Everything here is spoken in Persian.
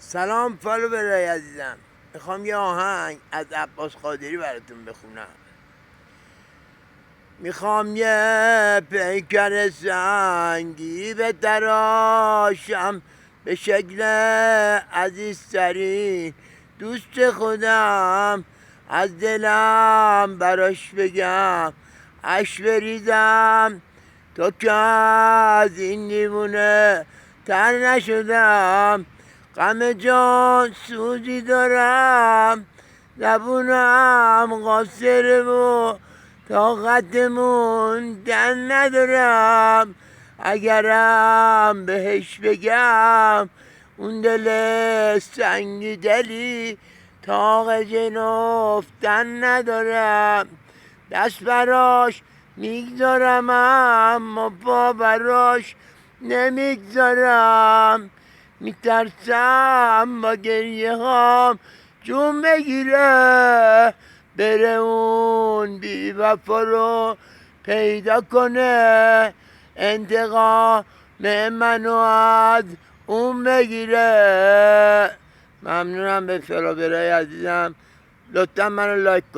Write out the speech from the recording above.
سلام فالو برای عزیزم. میخوام یه آهنگ از عباس قادری براتون بخونم. میخوام یه پیکر سنگی به تراشم به شکل عزیزترین دوست خودم، از دلم براش بگم اش بریزم، تو که از این دیوونه تر نشدم. غم جان سوزی دارم، زبونم قاصره و طاقت موندن ندارم. اگرم بهش بگم اون دل سنگی دلی طاق جنفتن ندارم. دست براش میگذارم اما پا براش نمیگذارم. میترسم با گریه هام جون بگیره، بره اون بی وفا رو پیدا کنه، انتقام منو از اون بگیره. ممنونم به فالو برای عزیزم، لطفا منو لایک کنید.